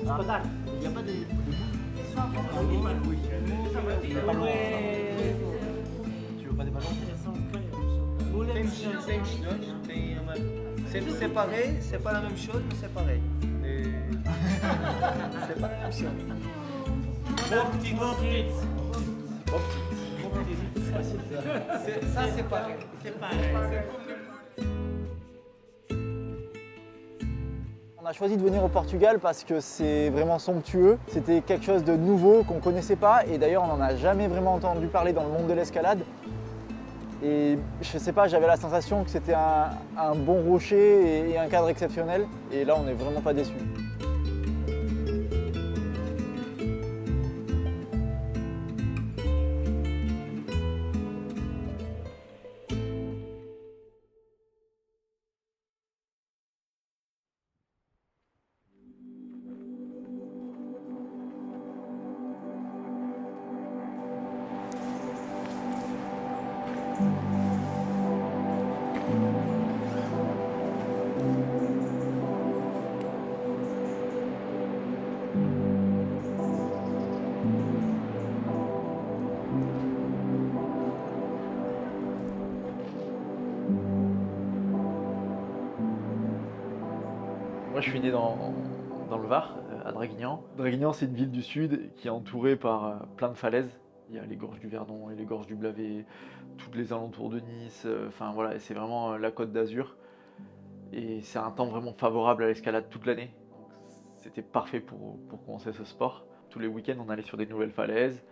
Escolar. Il n'y a pas de Tu veux pas des ballons? C'est pareil, c'est pas la même chose, mais c'est pareil. C'est pas la même chose. Ça, c'est pareil. On a choisi de venir au Portugal parce que c'est vraiment somptueux. C'était quelque chose de nouveau qu'on ne connaissait pas et d'ailleurs on n'en a jamais vraiment entendu parler dans le monde de l'escalade. Et je sais pas, j'avais la sensation que c'était un bon rocher et un cadre exceptionnel et là on n'est vraiment pas déçus. Moi, je suis né dans le Var, à Draguignan. Draguignan, c'est une ville du sud qui est entourée par plein de falaises. Il y a les gorges du Verdon et les gorges du Blavet, toutes les alentours de Nice. Enfin voilà, c'est vraiment la Côte d'Azur. Et c'est un temps vraiment favorable à l'escalade toute l'année. C'était parfait pour commencer ce sport. Tous les week-ends, on allait sur des nouvelles falaises.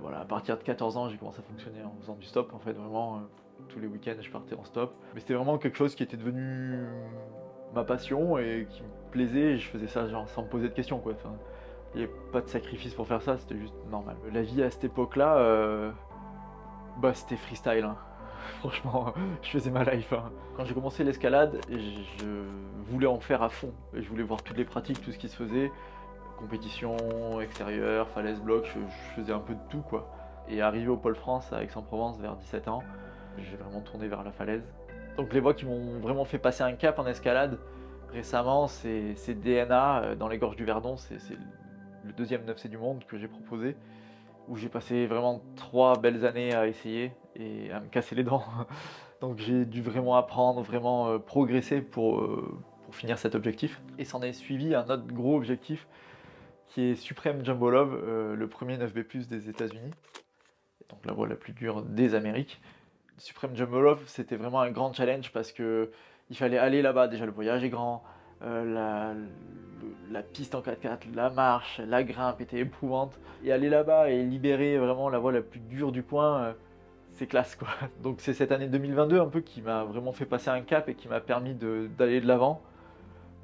Voilà, à partir de 14 ans, j'ai commencé à fonctionner en faisant du stop. En fait, vraiment, tous les week-ends, je partais en stop. Mais c'était vraiment quelque chose qui était devenu ma passion et qui me plaisait. Et je faisais ça genre sans me poser de questions, quoi. Enfin, il n'y avait pas de sacrifice pour faire ça, c'était juste normal. La vie à cette époque-là, c'était freestyle. Hein. Franchement, je faisais ma life. Hein. Quand j'ai commencé l'escalade, je voulais en faire à fond. Et je voulais voir toutes les pratiques, tout ce qui se faisait. Compétition extérieure, falaise, bloc, je faisais un peu de tout, quoi. Et arrivé au Pôle France à Aix-en-Provence vers 17 ans, j'ai vraiment tourné vers la falaise. Donc les voies qui m'ont vraiment fait passer un cap en escalade récemment, c'est DNA dans les gorges du Verdon. C'est le deuxième 9C du monde que j'ai proposé, où j'ai passé vraiment 3 belles années à essayer et à me casser les dents. Donc j'ai dû vraiment apprendre, vraiment progresser pour finir cet objectif. Et s'en est suivi un autre gros objectif qui est Supreme Jumbo Love, le premier 9B+ des États-Unis, donc la voie la plus dure des Amériques. Supreme Jumbo Love, c'était vraiment un grand challenge parce que il fallait aller là-bas. Déjà, le voyage est grand, la piste en 4x4, la marche, la grimpe était éprouvante. Et aller là-bas et libérer vraiment la voie la plus dure du coin, c'est classe, quoi. Donc c'est cette année 2022 un peu qui m'a vraiment fait passer un cap et qui m'a permis d'aller de l'avant.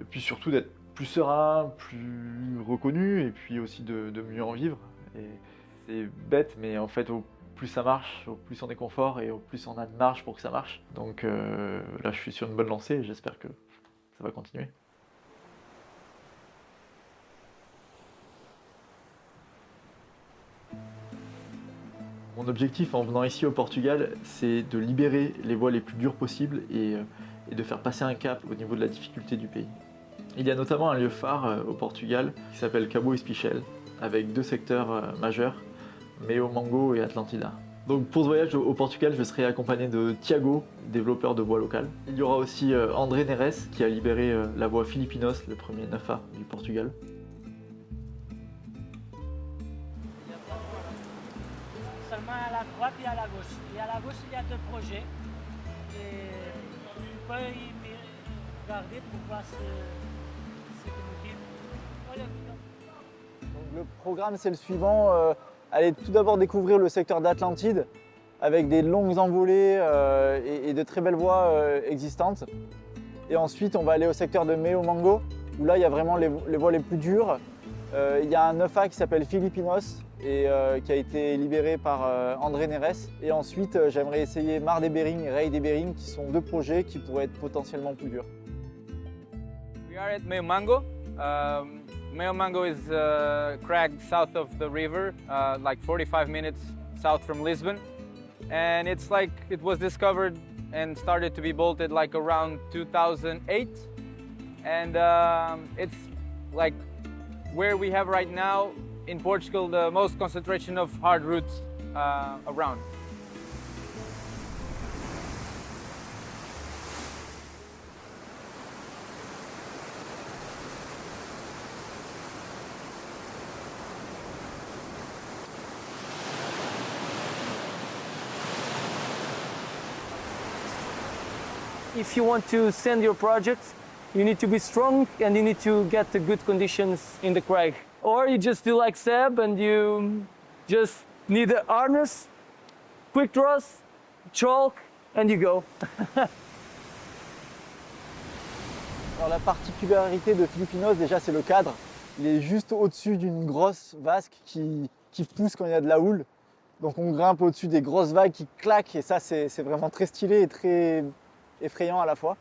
Et puis surtout d'être plus serein, plus reconnu et puis aussi de mieux en vivre. Et c'est bête, mais en fait, au plus ça marche, au plus on est confort et au plus on a de marge pour que ça marche. Donc là, je suis sur une bonne lancée et j'espère que ça va continuer. Mon objectif en venant ici au Portugal, c'est de libérer les voies les plus dures possibles et de faire passer un cap au niveau de la difficulté du pays. Il y a notamment un lieu phare au Portugal qui s'appelle Cabo Espichel, avec 2 secteurs majeurs, Meo Mango et Atlantida. Donc pour ce voyage au Portugal, je serai accompagné de Tiago, développeur de voies locales. Il y aura aussi André Neres qui a libéré la voie Filipinos, le premier 9A du Portugal. Seulement à la droite et à la gauche. Et à la gauche, il y a 2 projets. Et tu peux y regarder pour voir ce que nous dit. Voilà. Donc, le programme c'est le suivant, allez tout d'abord découvrir le secteur d'Atlantide avec des longues envolées et de très belles voies existantes. Et ensuite on va aller au secteur de Meo Mango où là il y a vraiment les voies les plus dures. Il y a un 9A qui s'appelle Filipinos et qui a été libéré par André Neres. Et ensuite j'aimerais essayer Mar de Bering et Rei de Bering qui sont 2 projets qui pourraient être potentiellement plus durs. We are at Meo Mango. Meo Mango is a crag south of the river, like 45 minutes south from Lisbon. And it's like it was discovered and started to be bolted like around 2008. And it's like where we have right now in Portugal the most concentration of hard roots around. If you want to send your project, you need to be strong and you need to get the good conditions in the crag. Or you just do like Seb and you just need the harness, quick draws, chalk, and you go. Alors, la particularité de Filipinos, déjà, c'est le cadre. Il est juste au-dessus d'une grosse vasque qui pousse quand il y a de la houle. Donc on grimpe au-dessus des grosses vagues qui claquent et ça, c'est vraiment très stylé et très effrayant à la fois.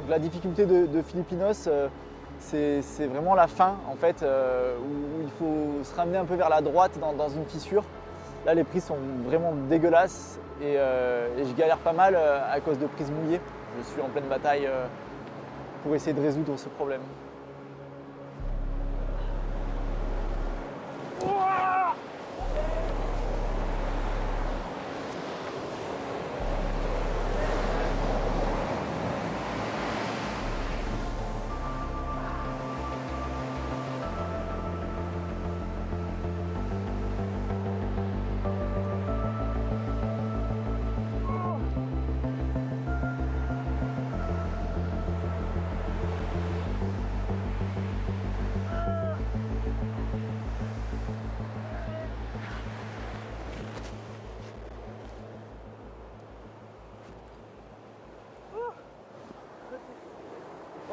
La difficulté de Filipinos, c'est vraiment la fin en fait, où il faut se ramener un peu vers la droite dans une fissure. Là les prises sont vraiment dégueulasses et je galère pas mal à cause de prises mouillées. Je suis en pleine bataille pour essayer de résoudre ce problème.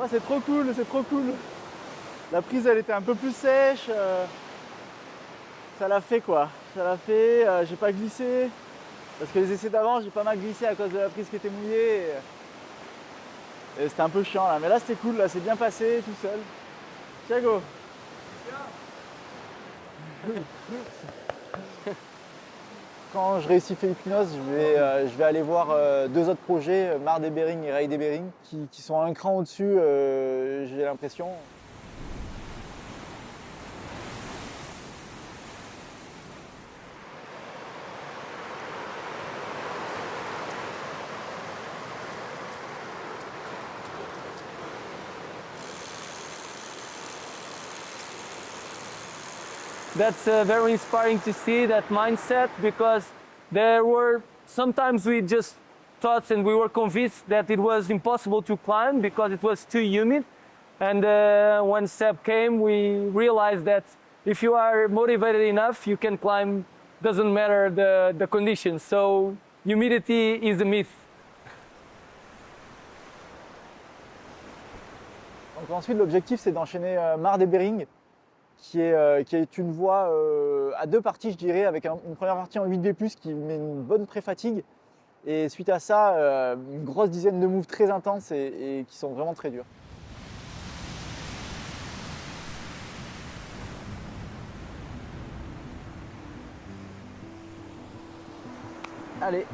Oh, c'est trop cool, c'est trop cool. La prise, elle était un peu plus sèche. Ça l'a fait quoi. Ça l'a fait. J'ai pas glissé. Parce que les essais d'avant, j'ai pas mal glissé à cause de la prise qui était mouillée. Et c'était un peu chiant là. Mais là, c'était cool. Là, c'est bien passé tout seul. Thiago. Quand je réussis Philippinos, je vais aller voir deux autres projets, Mar des Bering et Rail des Bering, qui sont un cran au-dessus, j'ai l'impression. That's very inspiring to see that mindset, because there were sometimes we just thought and we were convinced that it was impossible to climb because it was too humid. And when Seb came, we realized that if you are motivated enough, you can climb, doesn't matter the conditions. So humidity is a myth. Donc ensuite, l'objectif, c'est d'enchaîner Mar des Bering, qui est une voie à deux parties, je dirais, avec une première partie en 8V+, qui met une bonne pré-fatigue. Et suite à ça, une grosse dizaine de moves très intenses et qui sont vraiment très durs. Allez.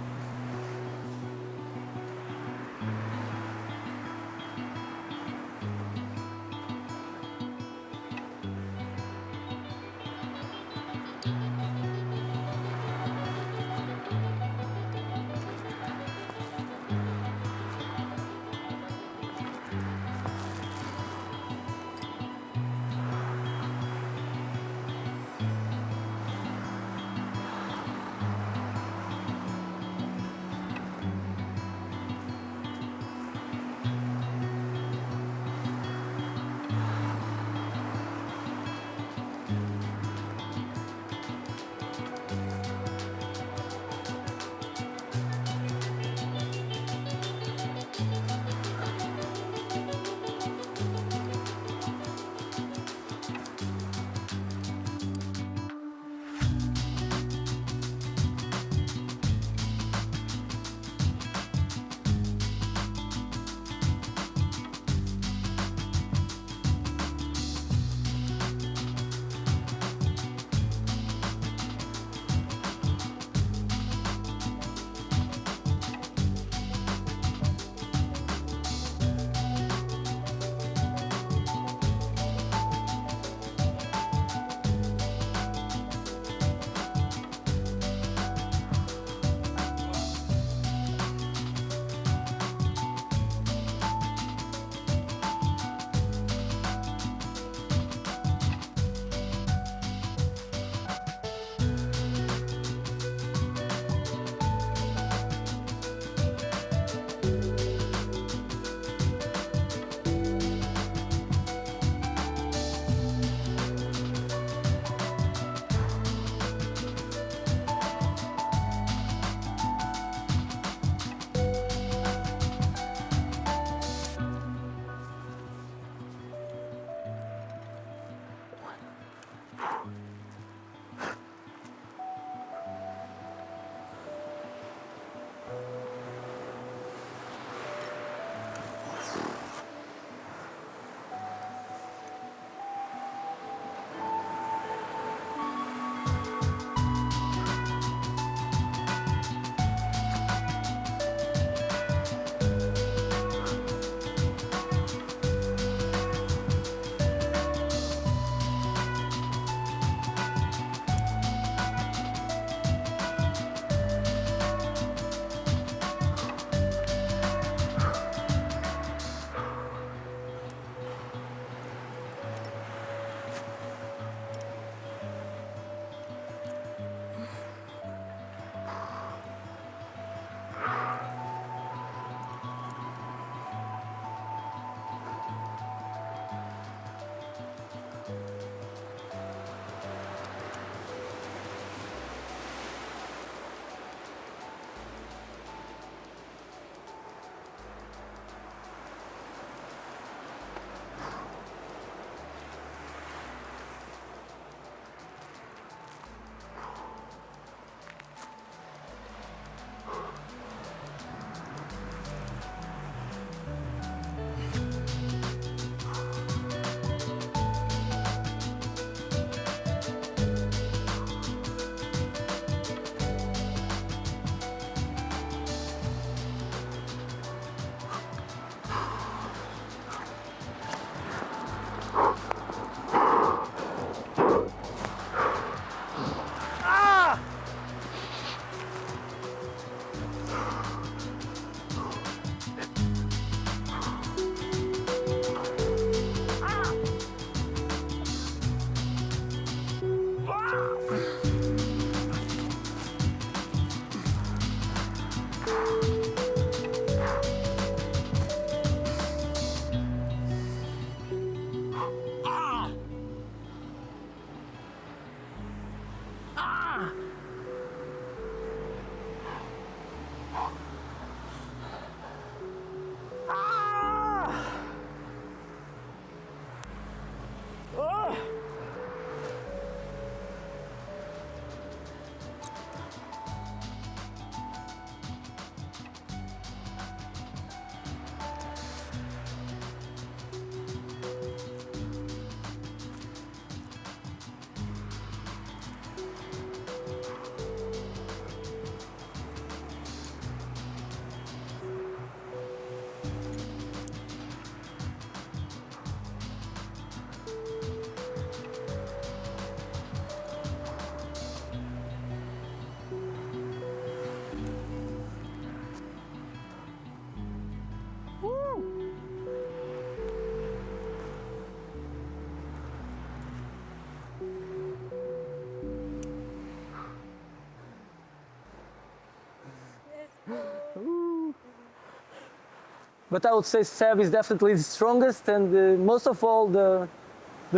but I would say Seb is definitely the strongest and most of all the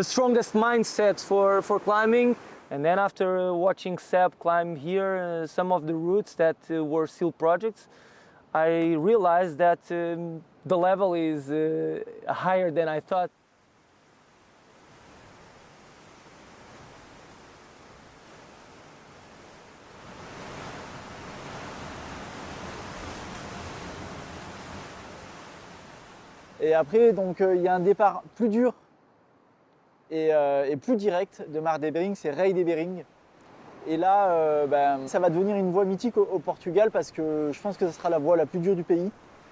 strongest mindset for climbing. And then after watching Seb climb here some of the routes that were SEAL projects, I realized that the level is higher than I thought. Et après, donc, il y a un départ plus dur et plus direct de Mar des Bering, c'est Rei des Bering. Et là, ça va devenir une voie mythique au Portugal parce que je pense que ce sera la voie la plus dure du pays.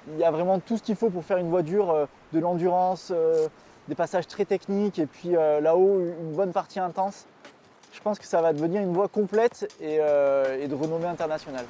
Il y a vraiment tout ce qu'il faut pour faire une voie dure, de l'endurance, des passages très techniques et puis là-haut, une bonne partie intense. Je pense que ça va devenir une voie complète et de renommée internationale.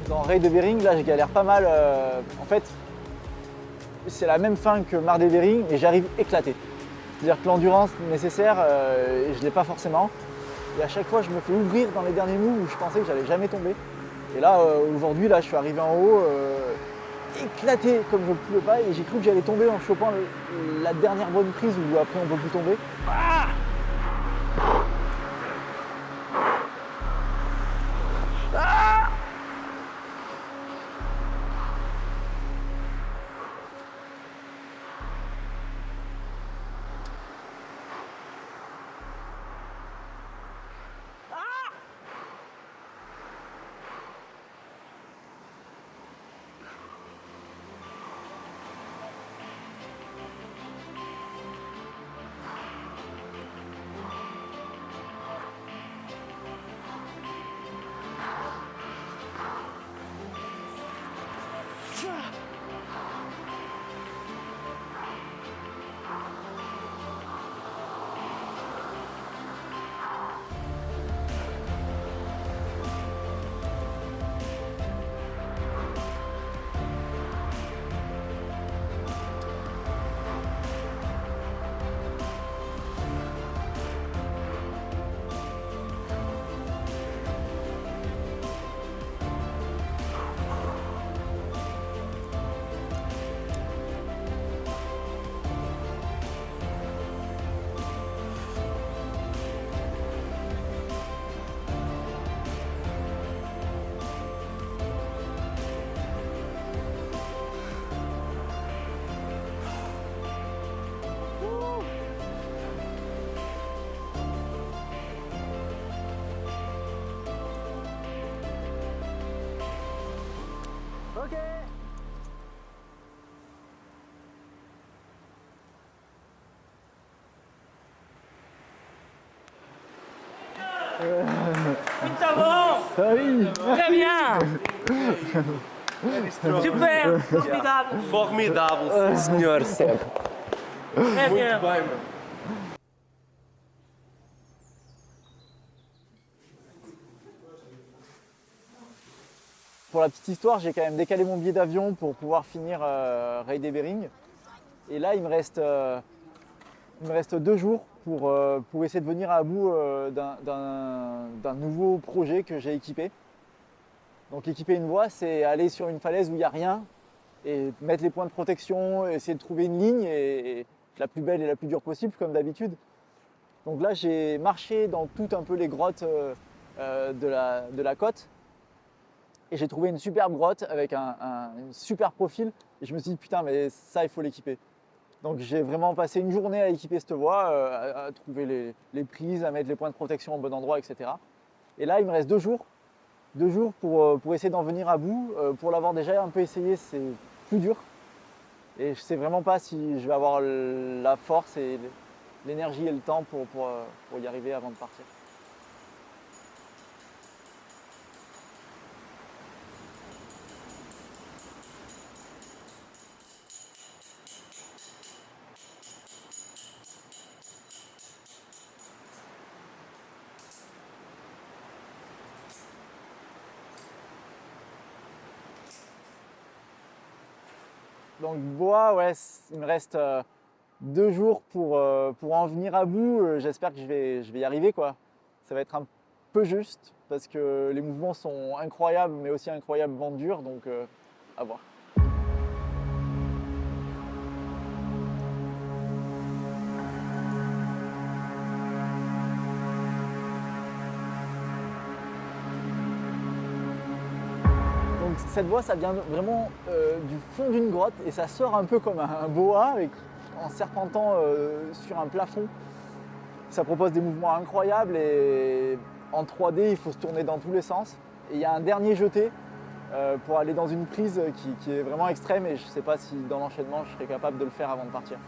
Dans Ray de Bering, là, je galère pas mal. En fait, c'est la même fin que Mar de Bering et j'arrive éclaté. C'est-à-dire que l'endurance nécessaire, je ne l'ai pas forcément. Et à chaque fois, je me fais ouvrir dans les derniers moves où je pensais que j'allais jamais tomber. Et là, aujourd'hui, là, je suis arrivé en haut, éclaté comme je ne pouvais pas. Et j'ai cru que j'allais tomber en chopant la dernière bonne prise où après on ne peut plus tomber. Ah, ah. Ok. Bravo. Ah oui. Très bien. Super. Formidable. Formidável, senhor Seb. Très bien. Bem, mano. Pour la petite histoire, j'ai quand même décalé mon billet d'avion pour pouvoir finir Ray de Bering. Et là, il me reste 2 jours pour essayer de venir à bout d'un nouveau projet que j'ai équipé. Donc équiper une voie, c'est aller sur une falaise où il n'y a rien et mettre les points de protection, essayer de trouver une ligne et la plus belle et la plus dure possible comme d'habitude. Donc là, j'ai marché dans toutes un peu les grottes de la côte. Et j'ai trouvé une superbe grotte avec un super profil. Et je me suis dit, putain, mais ça, il faut l'équiper. Donc j'ai vraiment passé une journée à équiper cette voie, à trouver les prises, à mettre les points de protection au bon endroit, etc. Et là, il me reste 2 jours. 2 jours pour essayer d'en venir à bout. Pour l'avoir déjà un peu essayé, c'est plus dur. Et je ne sais vraiment pas si je vais avoir la force et l'énergie et le temps pour y arriver avant de partir. Donc bois, ouais, il me reste 2 jours pour en venir à bout. J'espère que je vais y arriver, quoi. Ça va être un peu juste parce que les mouvements sont incroyables, mais aussi incroyablement durs, donc à voir. Donc cette voie, ça vient vraiment du fond d'une grotte et ça sort un peu comme un boa en serpentant sur un plafond. Ça propose des mouvements incroyables et en 3D, il faut se tourner dans tous les sens. Et il y a un dernier jeté pour aller dans une prise qui est vraiment extrême et je ne sais pas si dans l'enchaînement, je serai capable de le faire avant de partir.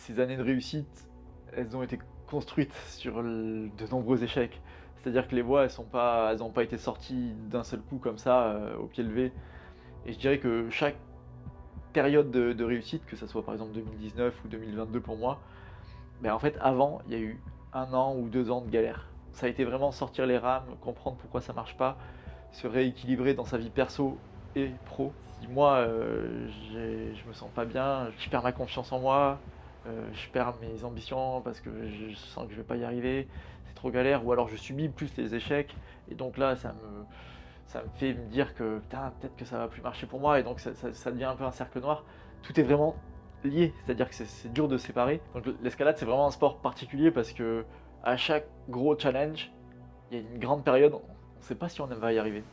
ces années de réussite, elles ont été construites sur de nombreux échecs. C'est-à-dire que les voies, elles n'ont pas été sorties d'un seul coup comme ça, au pied levé. Et je dirais que chaque période de réussite, que ce soit par exemple 2019 ou 2022 pour moi, ben en fait avant, il y a eu 1 an ou 2 ans de galère. Ça a été vraiment sortir les rames, comprendre pourquoi ça marche pas, se rééquilibrer dans sa vie perso et pro. Si moi, je me sens pas bien, je perds ma confiance en moi, je perds mes ambitions parce que je sens que je vais pas y arriver, c'est trop galère, ou alors je subis plus les échecs, et donc là, ça me fait me dire que putain, peut-être que ça va plus marcher pour moi, et donc ça devient un peu un cercle noir. Tout est vraiment lié, c'est-à-dire que c'est dur de séparer. Donc l'escalade, c'est vraiment un sport particulier parce que à chaque gros challenge, il y a une grande période, on ne sait pas si on va y arriver.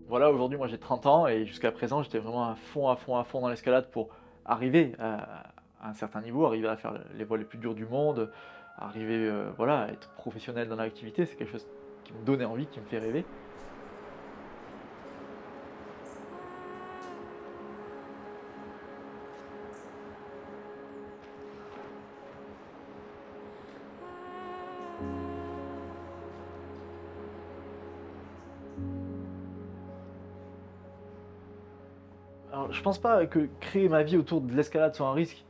Voilà, aujourd'hui, moi j'ai 30 ans et jusqu'à présent, j'étais vraiment à fond dans l'escalade pour arriver à un certain niveau, arriver à faire les voies les plus dures du monde, arriver voilà, à être professionnel dans l'activité. C'est quelque chose qui me donnait envie, qui me fait rêver. Alors, je pense pas que créer ma vie autour de l'escalade soit un risque,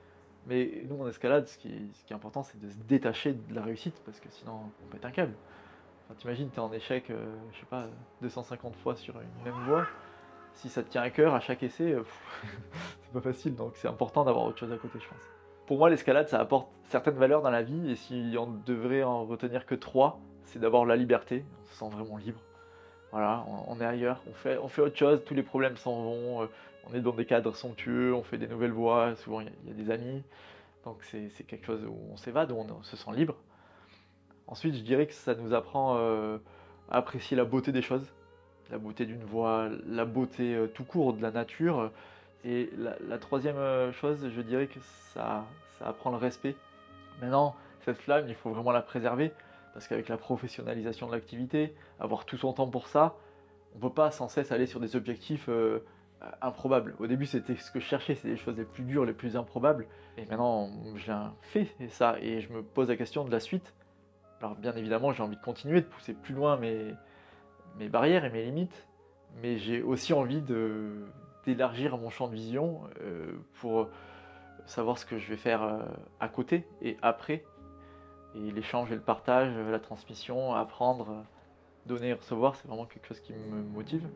mais nous en escalade, ce qui est important, c'est de se détacher de la réussite, parce que sinon on pète un câble. Enfin, t'imagines, t'es en échec, je sais pas, 250 fois sur une même voie. Si ça te tient à cœur à chaque essai, c'est pas facile, donc c'est important d'avoir autre chose à côté, je pense. Pour moi, l'escalade, ça apporte certaines valeurs dans la vie, et si on devrait en retenir que 3, c'est d'abord la liberté, on se sent vraiment libre. Voilà, on est ailleurs, on fait autre chose, tous les problèmes s'en vont, on est dans des cadres somptueux, on fait des nouvelles voies, souvent il y a des amis, donc c'est quelque chose où on s'évade, où on se sent libre. Ensuite, je dirais que ça nous apprend à apprécier la beauté des choses, la beauté d'une voie, la beauté tout court de la nature. Et la troisième chose, je dirais que ça apprend le respect. Maintenant, cette flamme, il faut vraiment la préserver, parce qu'avec la professionnalisation de l'activité, avoir tout son temps pour ça, On ne peut pas sans cesse aller sur des objectifs improbables. Au début, c'était ce que je cherchais, c'est les choses les plus dures, les plus improbables. Et maintenant, j'ai fait ça et je me pose la question de la suite. Alors bien évidemment, j'ai envie de continuer, de pousser plus loin mes barrières et mes limites, mais j'ai aussi envie d'élargir mon champ de vision pour savoir ce que je vais faire à côté et après. Et l'échange et le partage, la transmission, apprendre, donner et recevoir, c'est vraiment quelque chose qui me motive.